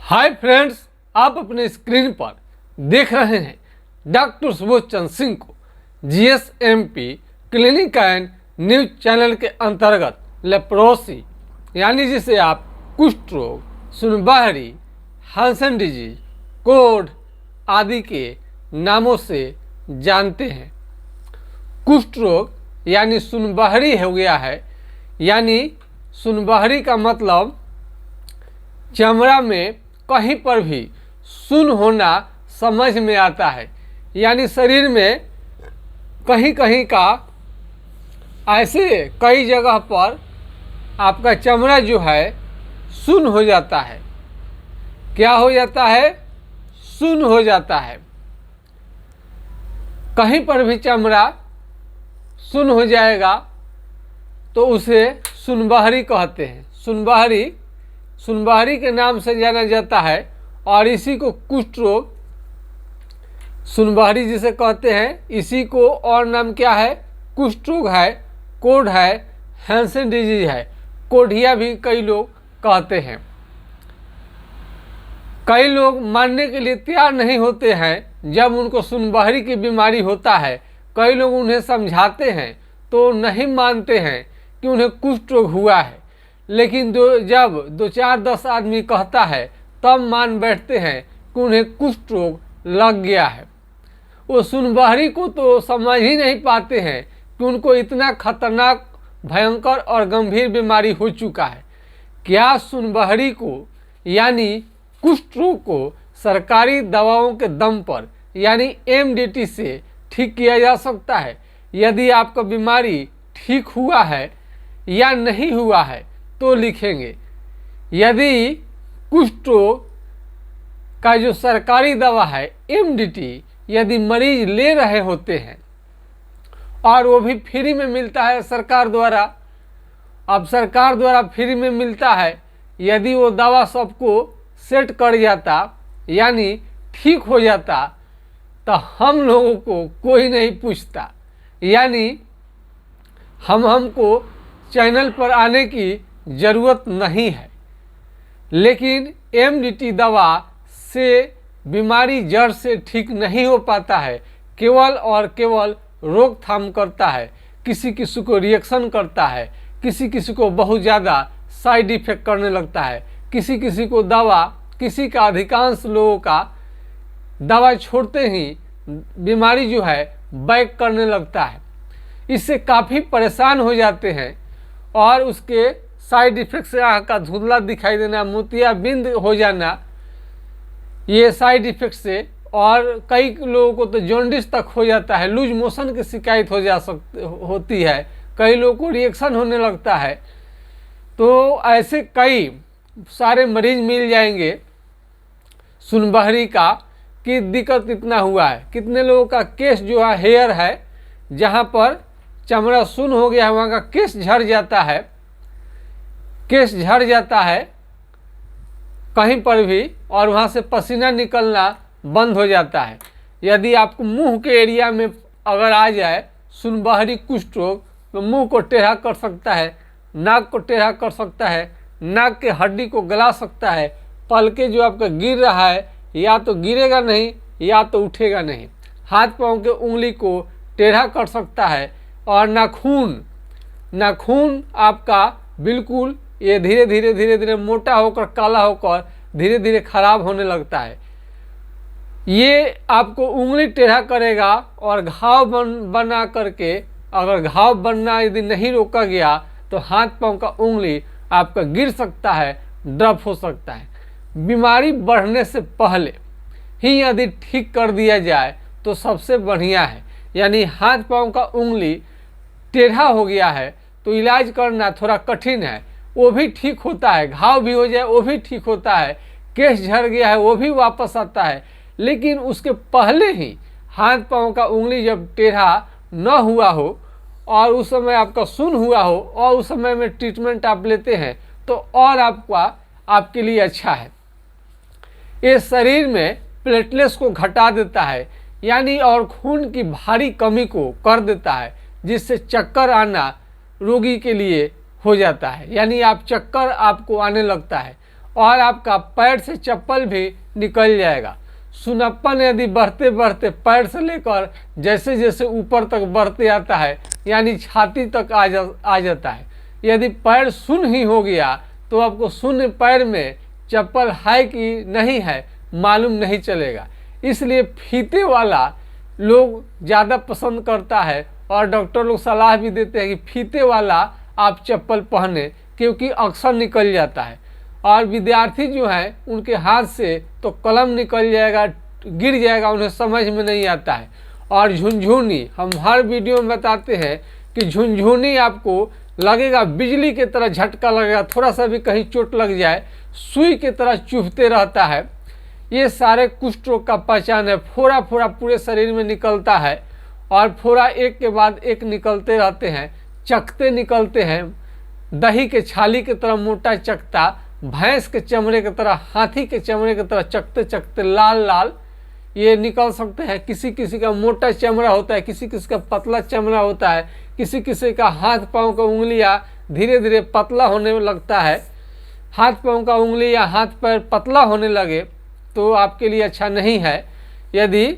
Hi friends, आप अपने screen पर देख रहे हैं डॉक्टर सुबोध चंद्र सिंह को जीएसएमपी क्लिनिक एंड न्यूज चैनल के अंतर्गत लेप्रोसी यानी जिसे आप कुष्ठ रोग, सुनबहरी, हांसन डिजीज, कोढ़ आदि के नामों से जानते हैं। कुष्ठ रोग यानी सुनबहरी हो गया है, यानी सुनबहरी का मतलब चमड़ा में कहीं पर भी सुन्न होना समझ में आता है, यानी शरीर में कहीं कहीं का ऐसे कई जगह पर आपका चमड़ा जो है सुन्न हो जाता है। क्या हो जाता है? सुन्न हो जाता है। कहीं पर भी चमड़ा सुन्न हो जाएगा तो उसे सुनबहरी कहते हैं। सुनबहरी के नाम से जाना जाता है और इसी को कुष्ठ रोग, सुनबहरी जिसे कहते हैं, इसी को और नाम क्या है? कुष्ठ रोग है, कोढ़ है, हैंसन डिजीज है, कोढ़िया भी कई लोग कहते हैं। कई लोग मानने के लिए तैयार नहीं होते हैं जब उनको सुनबहरी की बीमारी होता है। कई लोग उन्हें समझाते हैं तो नहीं मानते हैं कि उन्हें कुष्ठ रोग हुआ है, लेकिन जब 2-4-10 आदमी कहता है तब मान बैठते हैं कि उन्हें कुष्ठ रोग लग गया है। वो सुनबहरी को तो समझ ही नहीं पाते हैं कि उनको इतना खतरनाक, भयंकर और गंभीर बीमारी हो चुका है। क्या सुनबहरी को यानी कुष्ठ रोग को सरकारी दवाओं के दम पर यानी एमडीटी से ठीक किया जा सकता है? यदि आपका बीमारी ठीक हुआ है या नहीं हुआ है तो लिखेंगे। यदि कुष्ठ रोग का जो सरकारी दवा है एमडीटी, यदि मरीज ले रहे होते हैं और वो भी फ्री में मिलता है सरकार द्वारा, अब सरकार द्वारा फ्री में मिलता है, यदि वो दवा सबको सेट कर जाता यानी ठीक हो जाता तो हम लोगों को कोई नहीं पूछता, यानी हमको चैनल पर आने की ज़रूरत नहीं है। लेकिन एमडीटी दवा से बीमारी जड़ से ठीक नहीं हो पाता है, केवल और केवल रोकथाम करता है। किसी किसी को रिएक्शन करता है, किसी किसी को बहुत ज़्यादा साइड इफ़ेक्ट करने लगता है, किसी किसी को दवा, किसी का अधिकांश लोगों का दवा छोड़ते ही बीमारी जो है बैक करने लगता है। इससे काफ़ी परेशान हो जाते हैं और उसके साइड इफ़ेक्ट से आँख का धुंधला दिखाई देना, मोतियाबिंद हो जाना, ये साइड इफ़ेक्ट से, और कई लोगों को तो जॉन्डिस तक हो जाता है, लूज मोशन की शिकायत होती है, कई लोगों को रिएक्शन होने लगता है। तो ऐसे कई सारे मरीज मिल जाएंगे सुनबहरी का कि दिक्कत इतना हुआ है। कितने लोगों का केस जो है, हेयर है, जहाँ पर चमड़ा सुन्न हो गया है वहाँ का केस झड़ जाता है, केस झड़ जाता है कहीं पर भी, और वहाँ से पसीना निकलना बंद हो जाता है। यदि आपको मुंह के एरिया में अगर आ जाए सुनबहरी कुष्ठ रोग तो मुंह को टेढ़ा कर सकता है, नाक को टेढ़ा कर सकता है, नाक के हड्डी को गला सकता है, पलके जो आपका गिर रहा है या तो गिरेगा नहीं या तो उठेगा नहीं, हाथ पाँव के उंगली को टेढ़ा कर सकता है, और नाखून आपका बिल्कुल ये धीरे धीरे मोटा होकर, काला होकर धीरे धीरे खराब होने लगता है। ये आपको उंगली टेढ़ा करेगा और घाव बना करके, अगर घाव बनना यदि नहीं रोका गया तो हाथ पाँव का उंगली आपका गिर सकता है, ड्रप हो सकता है। बीमारी बढ़ने से पहले ही यदि ठीक कर दिया जाए तो सबसे बढ़िया है। यानी हाथ पाँव का उंगली टेढ़ा हो गया है तो इलाज करना थोड़ा कठिन है, वो भी ठीक होता है, घाव भी हो जाए वो भी ठीक होता है, केस झड़ गया है वो भी वापस आता है। लेकिन उसके पहले ही हाथ पाँव का उंगली जब टेढ़ा न हुआ हो और उस समय आपका सुन्न हुआ हो और उस समय में ट्रीटमेंट आप लेते हैं तो और आपके लिए अच्छा है। ये शरीर में प्लेटलेट्स को घटा देता है, यानी और खून की भारी कमी को कर देता है, जिससे चक्कर आना रोगी के लिए हो जाता है, यानी आप चक्कर आपको आने लगता है। और आपका पैर से चप्पल भी निकल जाएगा। सुनप्पन यदि बढ़ते बढ़ते पैर से लेकर जैसे जैसे ऊपर तक बढ़ते आता है, यानी छाती तक आ जाता है। यदि पैर शून्य ही हो गया तो आपको शून्य पैर में चप्पल है कि नहीं है मालूम नहीं चलेगा। इसलिए फीते वाला लोग ज़्यादा पसंद करता है और डॉक्टर लोग सलाह भी देते हैं कि फीते वाला आप चप्पल पहने, क्योंकि अक्सर निकल जाता है। और विद्यार्थी जो हैं उनके हाथ से तो कलम निकल जाएगा, गिर जाएगा, उन्हें समझ में नहीं आता है। और झुनझुनी, हम हर वीडियो में बताते हैं कि झुनझुनी आपको लगेगा बिजली की तरह झटका लगेगा, थोड़ा सा भी कहीं चोट लग जाए सुई की तरह चुभते रहता है। ये सारे कुष्ठ रोग का पहचान है। फोड़ा फोड़ा पूरे शरीर में निकलता है और फोड़ा एक के बाद एक निकलते रहते हैं, चकते निकलते हैं, दही के छाली की तरह मोटा चकता, भैंस के चमड़े की तरह, हाथी के चमड़े की तरह चकते चकते लाल लाल ये निकल सकते हैं। किसी किसी का मोटा चमड़ा होता है, किसी किसी का पतला चमड़ा होता है, किसी किसी का हाथ पाँव का उंगलियां धीरे धीरे पतला होने लगता है। हाथ पाँव का उंगली या हाथ पैर पतला होने लगे तो आपके लिए अच्छा नहीं है। यदि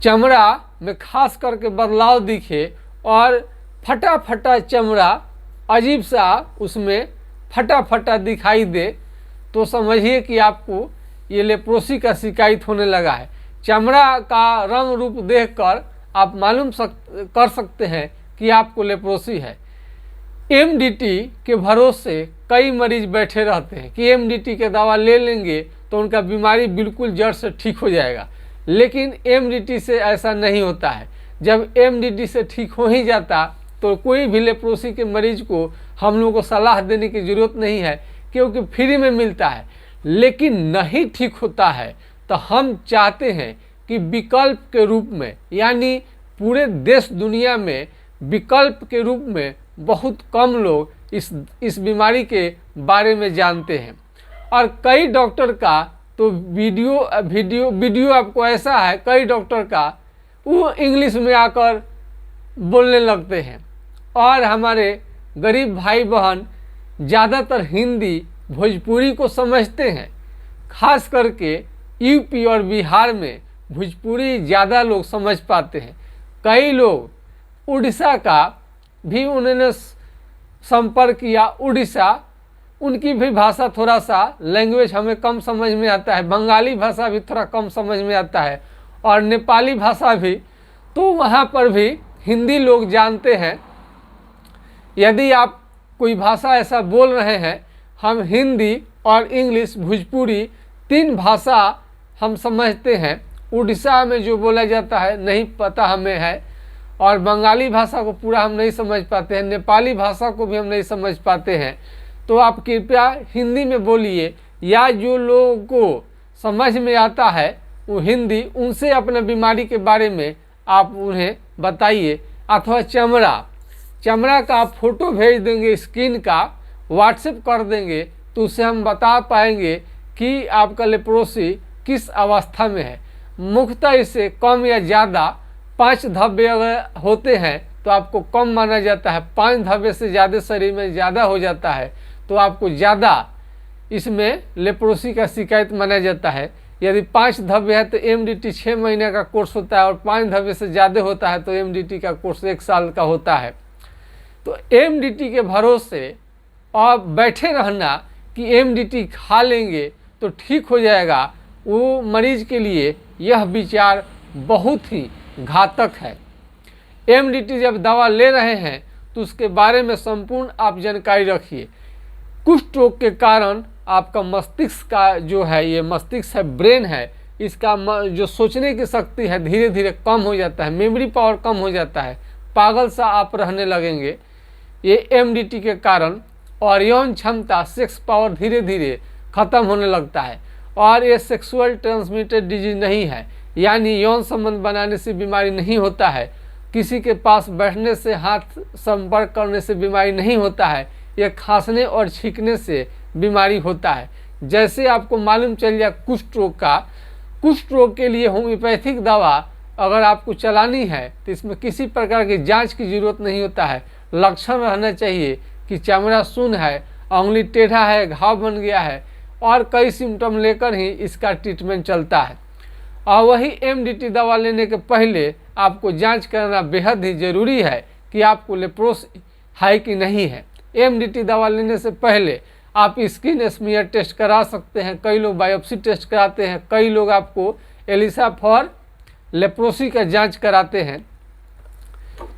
चमड़ा में खास करके बदलाव दिखे और फटा फटा चमड़ा अजीब सा उसमें फटा फटा दिखाई दे तो समझिए कि आपको ये लेप्रोसी का शिकायत होने लगा है। चमड़ा का रंग रूप देखकर आप मालूम कर सकते हैं कि आपको लेप्रोसी है। एमडीटी के भरोसे कई मरीज बैठे रहते हैं कि एमडीटी के दवा ले लेंगे तो उनका बीमारी बिल्कुल जड़ से ठीक हो जाएगा, लेकिन एमडीटी से ऐसा नहीं होता है। जब एमडीटी से ठीक हो ही जाता तो कोई भी लेप्रोसी के मरीज को हम लोगों को सलाह देने की ज़रूरत नहीं है, क्योंकि फ्री में मिलता है। लेकिन नहीं ठीक होता है तो हम चाहते हैं कि विकल्प के रूप में, यानी पूरे देश दुनिया में विकल्प के रूप में बहुत कम लोग इस बीमारी के बारे में जानते हैं। और कई डॉक्टर का तो वीडियो आपको ऐसा है, कई डॉक्टर का वो इंग्लिश में आकर बोलने लगते हैं और हमारे गरीब भाई बहन ज़्यादातर हिंदी भोजपुरी को समझते हैं। खास करके यूपी और बिहार में भोजपुरी ज़्यादा लोग समझ पाते हैं। कई लोग उड़ीसा का भी उन्होंने संपर्क किया। उड़ीसा, उनकी भी भाषा थोड़ा सा लैंग्वेज हमें कम समझ में आता है, बंगाली भाषा भी थोड़ा कम समझ में आता है और नेपाली भाषा भी, तो वहाँ पर भी हिंदी लोग जानते हैं। यदि आप कोई भाषा ऐसा बोल रहे हैं, हम हिंदी और इंग्लिश भोजपुरी 3 भाषा हम समझते हैं। उड़ीसा में जो बोला जाता है नहीं पता हमें है, और बंगाली भाषा को पूरा हम नहीं समझ पाते हैं, नेपाली भाषा को भी हम नहीं समझ पाते हैं। तो आप कृपया हिंदी में बोलिए, या जो लोगों को समझ में आता है वो हिंदी, उनसे अपने बीमारी के बारे में आप उन्हें बताइए। अथवा चमड़ा का आप फोटो भेज देंगे, स्किन का व्हाट्सएप कर देंगे, तो उससे हम बता पाएंगे कि आपका लेप्रोसी किस अवस्था में है। मुख्यतः इससे कम या ज़्यादा 5 धब्बे अगर होते हैं तो आपको कम माना जाता है। 5 धब्बे से ज़्यादा शरीर में ज़्यादा हो जाता है तो आपको ज़्यादा इसमें लेप्रोसी का शिकायत माना जाता है। यदि 5 धब्बे है तो एमडीटी 6 महीने का कोर्स होता है, और 5 धब्बे से ज़्यादा होता है तो एमडीटी का कोर्स 1 साल का होता है। तो एमडीटी के भरोसे आप बैठे रहना कि एमडीटी खा लेंगे तो ठीक हो जाएगा, वो मरीज के लिए यह विचार बहुत ही घातक है। एमडीटी जब दवा ले रहे हैं तो उसके बारे में संपूर्ण आप जानकारी रखिए। कुष्ठ रोग के कारण आपका मस्तिष्क का जो है, ये मस्तिष्क है, ब्रेन है, इसका जो सोचने की शक्ति है धीरे धीरे कम हो जाता है, मेमोरी पावर कम हो जाता है, पागल सा आप रहने लगेंगे ये एमडीटी के कारण। और यौन क्षमता, सेक्स पावर धीरे धीरे ख़त्म होने लगता है। और ये सेक्सुअल ट्रांसमिटेड डिजीज नहीं है, यानी यौन संबंध बनाने से बीमारी नहीं होता है, किसी के पास बैठने से, हाथ संपर्क करने से बीमारी नहीं होता है, यह खांसने और छींकने से बीमारी होता है। जैसे आपको मालूम चल जाए कुष्ठ रोग का, कुष्ठ रोग के लिए होम्योपैथिक दवा अगर आपको चलानी है तो इसमें किसी प्रकार की जांच की ज़रूरत नहीं होता है। लक्षण रहना चाहिए कि चमड़ा शून्य है उंगली टेढ़ा है, घाव बन गया है, और कई सिम्टम लेकर ही इसका ट्रीटमेंट चलता है। और वही एमडीटी दवा लेने के पहले आपको जांच करना बेहद ही ज़रूरी है कि आपको लेप्रोसी है कि नहीं है। एमडीटी दवा लेने से पहले आप स्किन स्मीयर टेस्ट करा सकते हैं, कई लोग बायोप्सी टेस्ट कराते हैं, कई लोग आपको एलिसा फॉर लेप्रोसी का जांच कराते हैं।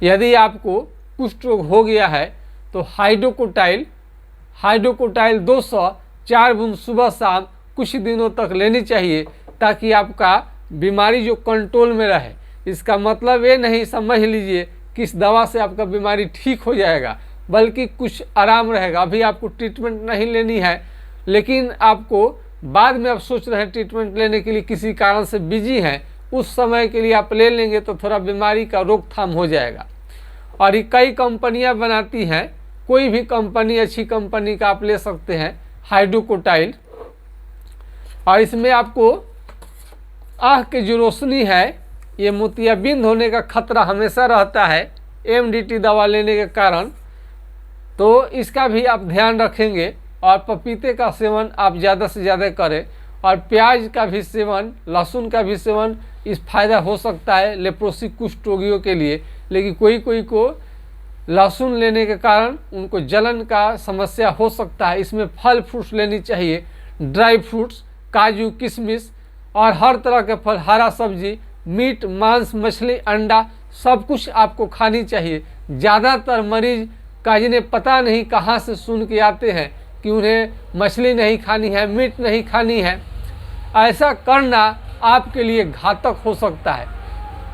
यदि आपको कुष्ठ रोग हो गया है तो हाइड्रोकोटाइल 200 4 बूंद सुबह शाम कुछ दिनों तक लेनी चाहिए, ताकि आपका बीमारी जो कंट्रोल में रहे। इसका मतलब ये नहीं समझ लीजिए कि इस दवा से आपका बीमारी ठीक हो जाएगा, बल्कि कुछ आराम रहेगा। अभी आपको ट्रीटमेंट नहीं लेनी है, लेकिन आपको बाद में आप सोच रहे हैं ट्रीटमेंट लेने के लिए, किसी कारण से बिजी हैं, उस समय के लिए आप ले लेंगे तो थोड़ा बीमारी का रोकथाम हो जाएगा। और ये कई कंपनियां बनाती हैं, कोई भी कंपनी अच्छी कंपनी का आप ले सकते हैं हाइड्रोकोटाइल। और इसमें आपको आँख की जो रोशनी है ये मोतियाबिंद होने का खतरा हमेशा रहता है एमडीटी दवा लेने के कारण, तो इसका भी आप ध्यान रखेंगे। और पपीते का सेवन आप ज़्यादा से ज़्यादा करें, और प्याज का भी सेवन, लहसुन का भी सेवन इस फायदा हो सकता है लेप्रोसी कुष्ठ रोगियों के लिए। लेकिन कोई को लहसुन लेने के कारण उनको जलन का समस्या हो सकता है। इसमें फल फ्रूट्स लेनी चाहिए, ड्राई फ्रूट्स, काजू, किशमिश और हर तरह के फल, हरा सब्जी, मीट, मांस, मछली, अंडा, सब कुछ आपको खानी चाहिए। ज़्यादातर मरीज का जिन्हें पता नहीं कहाँ से सुन के आते हैं कि उन्हें मछली नहीं खानी है, मीट नहीं खानी है, ऐसा करना आपके लिए घातक हो सकता है।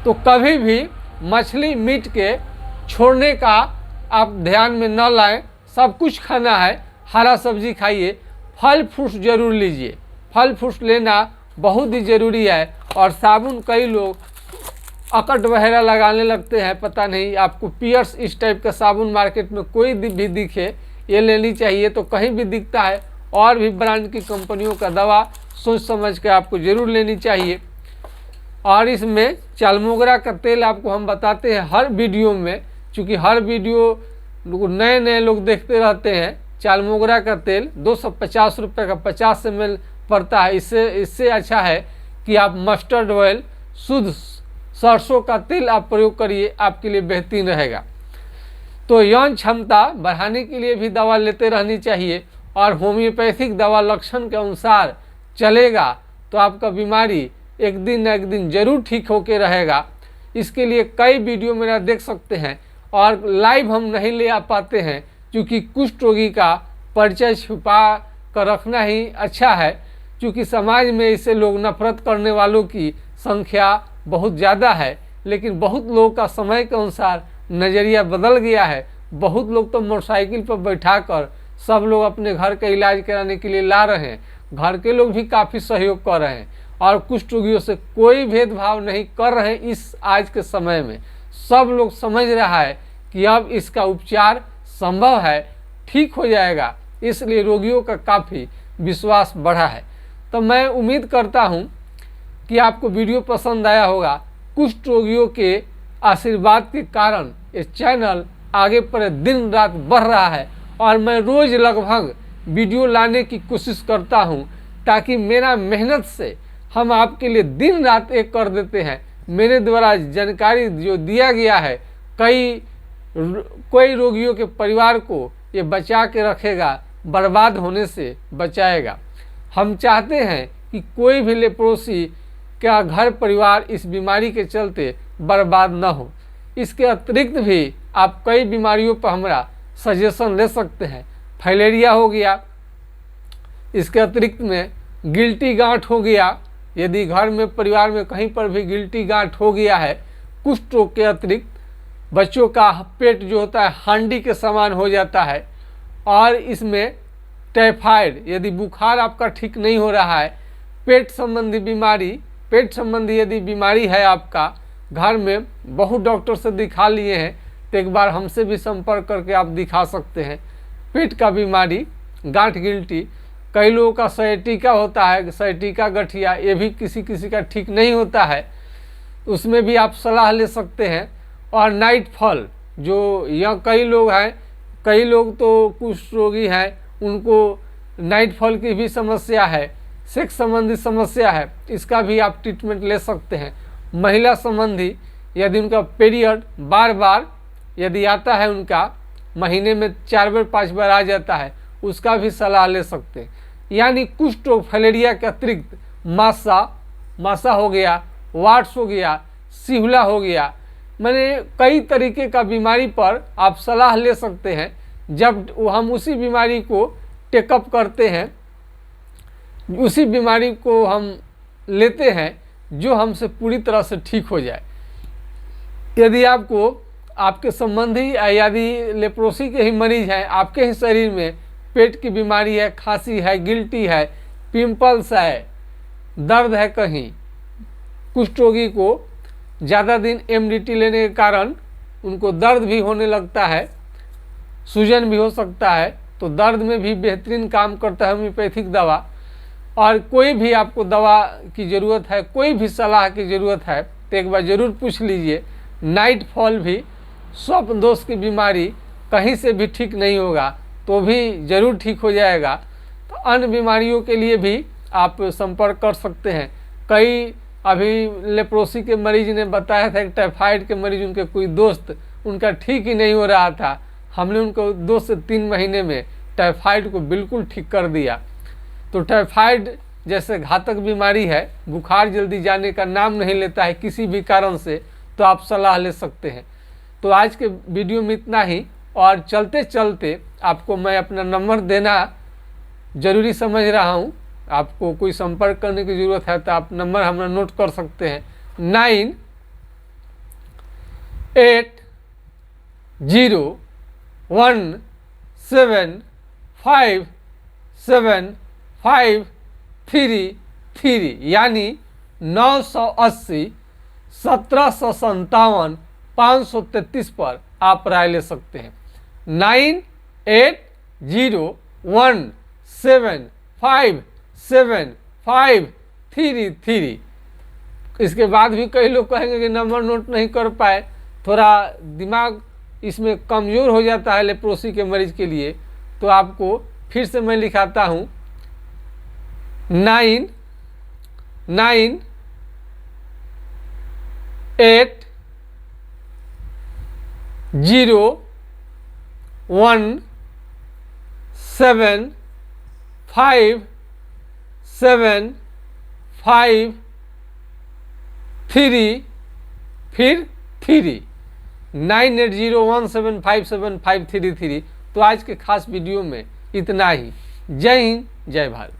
तो कभी भी मछली मीट के छोड़ने का आप ध्यान में न लाएं, सब कुछ खाना है, हरा सब्जी खाइए, फल फ्रूट्स जरूर लीजिए, फल फ्रूट्स लेना बहुत ही ज़रूरी है। और साबुन, कई लोग अकट वगैरह लगाने लगते हैं, पता नहीं आपको पियर्स इस टाइप का साबुन मार्केट में कोई भी दिखे, ये लेनी चाहिए। तो कहीं भी दिखता है और भी ब्रांड की कंपनियों का दवा सोच समझ के आपको ज़रूर लेनी चाहिए। और इसमें चालमोगरा का तेल आपको हम बताते हैं हर वीडियो में, चूँकि हर वीडियो नए लोग देखते रहते हैं। चालमोगरा का तेल 250 रुपये का 50 ml पड़ता है। इससे अच्छा है कि आप मस्टर्ड ऑयल, शुद्ध सरसों का तेल आप प्रयोग करिए, आपके लिए बेहतरीन रहेगा। तो यौन क्षमता बढ़ाने के लिए भी दवा लेते रहनी चाहिए, और होम्योपैथिक दवा लक्षण के अनुसार चलेगा तो आपका बीमारी एक दिन न एक दिन जरूर ठीक होके रहेगा। इसके लिए कई वीडियो मेरा देख सकते हैं, और लाइव हम नहीं ले आ पाते हैं क्योंकि कुष्ठ रोगी का परिचय छुपा कर रखना ही अच्छा है, क्योंकि समाज में इसे लोग नफरत करने वालों की संख्या बहुत ज़्यादा है। लेकिन बहुत लोगों का समय के अनुसार नज़रिया बदल गया है। बहुत लोग तो मोटरसाइकिल पर बैठाकर सब लोग अपने घर का इलाज कराने के लिए ला रहे हैं, घर के लोग भी काफ़ी सहयोग कर रहे हैं, और कुष्ठ रोगियों से कोई भेदभाव नहीं कर रहे हैं। इस आज के समय में सब लोग समझ रहा है कि अब इसका उपचार संभव है, ठीक हो जाएगा, इसलिए रोगियों का काफ़ी विश्वास बढ़ा है। तो मैं उम्मीद करता हूं कि आपको वीडियो पसंद आया होगा। कुष्ठ रोगियों के आशीर्वाद के कारण ये चैनल आगे पर दिन रात बढ़ रहा है, और मैं रोज़ लगभग वीडियो लाने की कोशिश करता हूं, ताकि मेरा मेहनत से हम आपके लिए दिन रात एक कर देते हैं। मेरे द्वारा जानकारी जो दिया गया है, कोई रोगियों के परिवार को ये बचा के रखेगा, बर्बाद होने से बचाएगा। हम चाहते हैं कि कोई भी लेप्रोसी का घर परिवार इस बीमारी के चलते बर्बाद न हो। इसके अतिरिक्त भी आप कई बीमारियों पर हमारा सजेशन ले सकते हैं। फाइलेरिया हो गया, इसके अतिरिक्त में गिल्टी गांठ हो गया, यदि घर में परिवार में कहीं पर भी गिल्टी गांठ हो गया है। कुष्ठ रोग के अतिरिक्त बच्चों का पेट जो होता है हांडी के समान हो जाता है, और इसमें टाइफाइड, यदि बुखार आपका ठीक नहीं हो रहा है, पेट संबंधी यदि बीमारी है आपका, घर में बहुत डॉक्टर से दिखा लिए हैं, तो एक बार हमसे भी संपर्क करके आप दिखा सकते हैं। पेट का बीमारी, गांठ गिल्टी, कई लोगों का सयाटिका होता है, सयाटिका गठिया, ये भी किसी का ठीक नहीं होता है, उसमें भी आप सलाह ले सकते हैं। और नाइट फॉल, जो यहाँ कई लोग हैं, कई लोग तो कुष्ठ रोगी हैं, उनको नाइटफॉल की भी समस्या है, सेक्स संबंधी समस्या है, इसका भी आप ट्रीटमेंट ले सकते हैं। महिला संबंधी यदि उनका पीरियड बार बार यदि आता है, उनका महीने में 4 बार 5 बार आ जाता है, उसका भी सलाह ले सकते हैं। यानी कुष्ठ रोग फाइलेरिया के अतिरिक्त मासा हो गया, वाट्स हो गया, सिहुला हो गया, मैंने कई तरीके का बीमारी पर आप सलाह ले सकते हैं। जब हम उसी बीमारी को टेकअप करते हैं, उसी बीमारी को हम लेते हैं जो हमसे पूरी तरह से ठीक हो जाए। यदि आपको आपके संबंधी यदि लेप्रोसी के ही मरीज हैं, आपके ही शरीर में पेट की बीमारी है, खांसी है, गिल्टी है, पिंपल्स है, दर्द है कहीं, कुष्ठ रोगी को ज़्यादा दिन एमडीटी लेने के कारण उनको दर्द भी होने लगता है, सूजन भी हो सकता है, तो दर्द में भी बेहतरीन काम करता है होम्योपैथिक दवा। और कोई भी आपको दवा की ज़रूरत है, कोई भी सलाह की ज़रूरत है, तो एक बार ज़रूर पूछ लीजिए। नाइटफॉल भी स्वप्न दोष की बीमारी कहीं से भी ठीक नहीं होगा तो भी ज़रूर ठीक हो जाएगा। तो अन्य बीमारियों के लिए भी आप संपर्क कर सकते हैं। कई अभी लेप्रोसी के मरीज ने बताया था, एक टाइफाइड के मरीज, उनके कोई दोस्त, उनका ठीक ही नहीं हो रहा था, हमने उनको 2 से 3 महीने में टाइफाइड को बिल्कुल ठीक कर दिया। तो टाइफाइड जैसे घातक बीमारी है, बुखार जल्दी जाने का नाम नहीं लेता है किसी भी कारण से, तो आप सलाह ले सकते हैं। तो आज के वीडियो में इतना ही, और चलते चलते आपको मैं अपना नंबर देना ज़रूरी समझ रहा हूँ। आपको कोई संपर्क करने की ज़रूरत है तो आप नंबर हमारा नोट कर सकते हैं। 9801757533 यानी 980 1757 533 पर आप राय ले सकते हैं। 9801757533। इसके बाद भी कई लोग कहेंगे कि नंबर नोट नहीं कर पाए, थोड़ा दिमाग इसमें कमज़ोर हो जाता है लेप्रोसी के मरीज के लिए, तो आपको फिर से मैं लिखाता हूँ 9801757533। तो आज के खास वीडियो में इतना ही। जय हिंद, जय भारत।